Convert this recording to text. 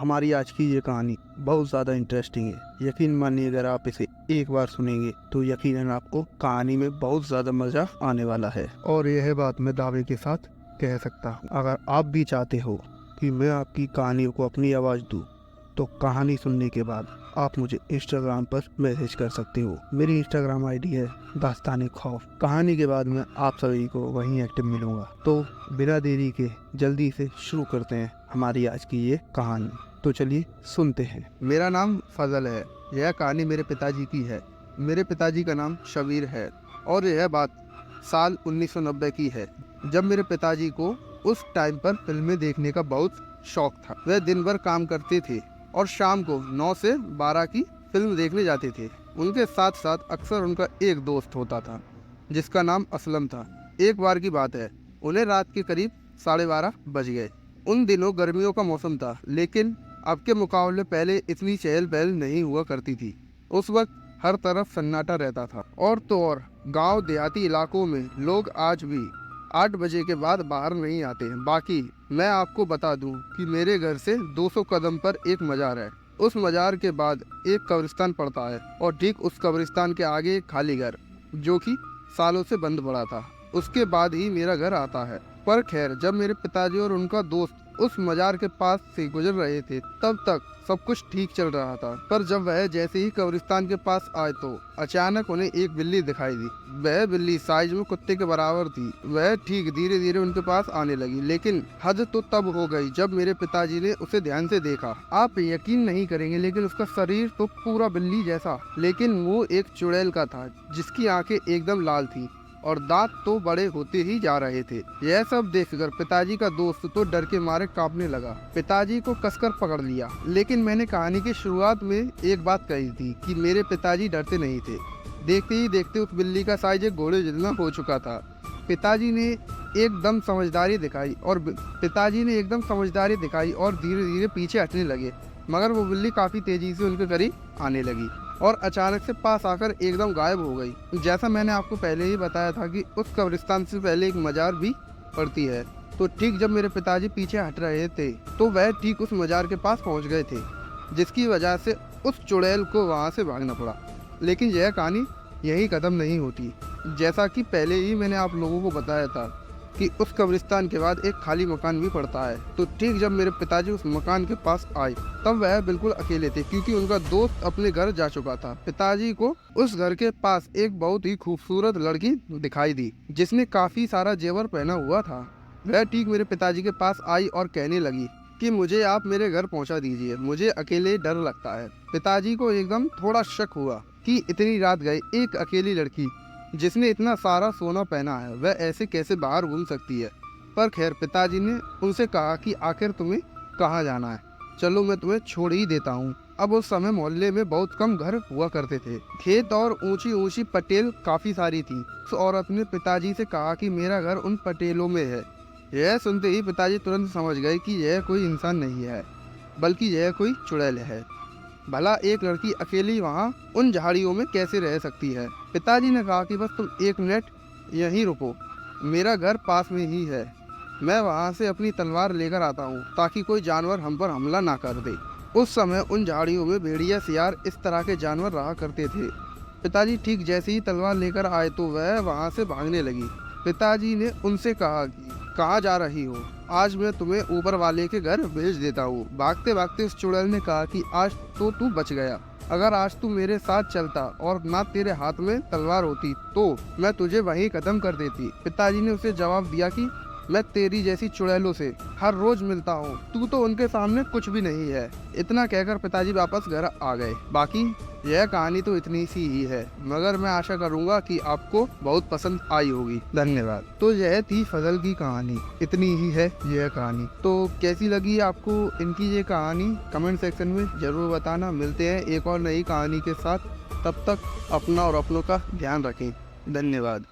हमारी आज की ये कहानी बहुत ज़्यादा इंटरेस्टिंग है। यकीन मानिए, अगर आप इसे एक बार सुनेंगे तो यकीनन आपको कहानी में बहुत ज़्यादा मज़ा आने वाला है। और यह बात मैं दावे के साथ कह सकता हूँ। अगर आप भी चाहते हो कि मैं आपकी कहानियों को अपनी आवाज़ दूँ, तो कहानी सुनने के बाद आप मुझे इंस्टाग्राम पर मैसेज कर सकते हो। मेरी इंस्टाग्राम आईडी है दास्तान खौफ। कहानी के बाद मैं आप सभी को वहीं एक्टिव मिलूंगा। तो बिना देरी के जल्दी से शुरू करते हैं हमारी आज की ये कहानी। तो चलिए सुनते हैं। मेरा नाम फजल है। यह कहानी मेरे पिताजी की है। मेरे पिताजी का नाम शबीर है और यह बात साल 1990 की है, जब मेरे पिताजी को उस टाइम पर फिल्में देखने का बहुत शौक था। वह दिन भर काम करते थे और शाम को 9 से 12 की फिल्म देखने जाते थे। उनके साथ साथ अक्सर उनका एक दोस्त होता था जिसका नाम असलम था। एक बार की बात है, उन्हें रात के करीब 12:30 बज गए। उन दिनों गर्मियों का मौसम था, लेकिन अब के मुकाबले पहले इतनी चहल पहल नहीं हुआ करती थी। उस वक्त हर तरफ सन्नाटा रहता था। और तो और गांव देहाती इलाकों में लोग आज भी 8 बजे के बाद बाहर नहीं आते हैं। बाकी मैं आपको बता दूं कि मेरे घर से 200 कदम पर एक मजार है। उस मजार के बाद एक कब्रिस्तान पड़ता है और ठीक उस कब्रिस्तान के आगे एक खाली घर, जो कि सालों से बंद पड़ा था। उसके बाद ही मेरा घर आता है। पर खैर, जब मेरे पिताजी और उनका दोस्त उस मजार के पास से गुजर रहे थे, तब तक सब कुछ ठीक चल रहा था। पर जब वह जैसे ही कब्रिस्तान के पास आए तो अचानक उन्हें एक बिल्ली दिखाई दी। वह बिल्ली साइज में कुत्ते के बराबर थी। वह ठीक धीरे धीरे उनके पास आने लगी, लेकिन हद तो तब हो गई जब मेरे पिताजी ने उसे ध्यान से देखा। आप यकीन नहीं करेंगे, लेकिन उसका शरीर तो पूरा बिल्ली जैसा, लेकिन वो एक चुड़ैल का था जिसकी आंखें एकदम लाल थी और दांत तो बड़े होते ही जा रहे थे। यह सब देखकर पिताजी का दोस्त तो डर के मारे कांपने लगा। पिताजी को कसकर पकड़ लिया। लेकिन मैंने कहानी की शुरुआत में एक बात कही थी कि मेरे पिताजी डरते नहीं थे। देखते ही देखते उस बिल्ली का साइज एक घोड़े जितना हो चुका था। पिताजी ने एकदम समझदारी दिखाई और धीरे धीरे पीछे हटने लगे, मगर वो बिल्ली काफी तेजी से उनके करीब आने लगी और अचानक से पास आकर एकदम गायब हो गई। जैसा मैंने आपको पहले ही बताया था कि उस कब्रिस्तान से पहले एक मजार भी पड़ती है, तो ठीक जब मेरे पिताजी पीछे हट रहे थे तो वह ठीक उस मजार के पास पहुंच गए थे, जिसकी वजह से उस चुड़ैल को वहां से भागना पड़ा। लेकिन यह कहानी यही खत्म नहीं होती। जैसा कि पहले ही मैंने आप लोगों को बताया था कि उस कब्रिस्तान के बाद एक खाली मकान भी पड़ता है। तो ठीक जब मेरे पिताजी उस मकान के पास आए, तब वह बिल्कुल अकेले थे, क्योंकि उनका दोस्त अपने घर जा चुका था। पिताजी को उस घर के पास एक बहुत ही खूबसूरत लड़की दिखाई दी, जिसने काफी सारा जेवर पहना हुआ था। वह ठीक मेरे पिताजी के पास आई और कहने लगी कि मुझे आप मेरे घर पहुंचा दीजिए, मुझे अकेले डर लगता है। पिताजी को एकदम थोड़ा शक हुआ कि इतनी रात गए एक अकेली लड़की जिसने इतना सारा सोना पहना है, वह ऐसे कैसे बाहर घूम सकती है। पर खैर, पिताजी ने उनसे कहा कि आखिर तुम्हें कहाँ जाना है, चलो मैं तुम्हें छोड़ ही देता हूँ। अब उस समय मोहल्ले में बहुत कम घर हुआ करते थे। खेत और ऊंची ऊंची पटेल काफी सारी थी। उस औरत ने पिताजी से कहा कि मेरा घर उन पटेलों में है। यह सुनते ही पिताजी तुरंत समझ गए कि यह कोई इंसान नहीं है, बल्कि यह कोई चुड़ैल है। भला एक लड़की अकेली वहाँ उन झाड़ियों में कैसे रह सकती है। पिताजी ने कहा कि बस तुम 1 मिनट यहीं रुको, मेरा घर पास में ही है, मैं वहाँ से अपनी तलवार लेकर आता हूँ ताकि कोई जानवर हम पर हमला ना कर दे। उस समय उन झाड़ियों में भेड़िया, सियार, इस तरह के जानवर रहा करते थे। पिताजी ठीक जैसे ही तलवार लेकर आए तो वह वहाँ से भागने लगी। पिताजी ने उनसे कहा कि कहाँ जा रही हो, आज मैं तुम्हें ऊपर वाले के घर भेज देता हूँ। भागते भागते उस चुड़ैल ने कहा कि आज तो तू बच गया, अगर आज तू मेरे साथ चलता और ना तेरे हाथ में तलवार होती तो मैं तुझे वहीं खत्म कर देती। पिताजी ने उसे जवाब दिया कि मैं तेरी जैसी चुड़ैलों से हर रोज मिलता हूँ, तू तो उनके सामने कुछ भी नहीं है। इतना कहकर पिताजी वापस घर आ गए। बाकी यह कहानी तो इतनी सी ही है, मगर मैं आशा करूंगा कि आपको बहुत पसंद आई होगी। धन्यवाद। तो यह थी फजल की कहानी, इतनी ही है यह कहानी। तो कैसी लगी आपको इनकी ये कहानी, कमेंट सेक्शन में जरूर बताना। मिलते हैं एक और नई कहानी के साथ, तब तक अपना और अपनों का ध्यान रखें। धन्यवाद।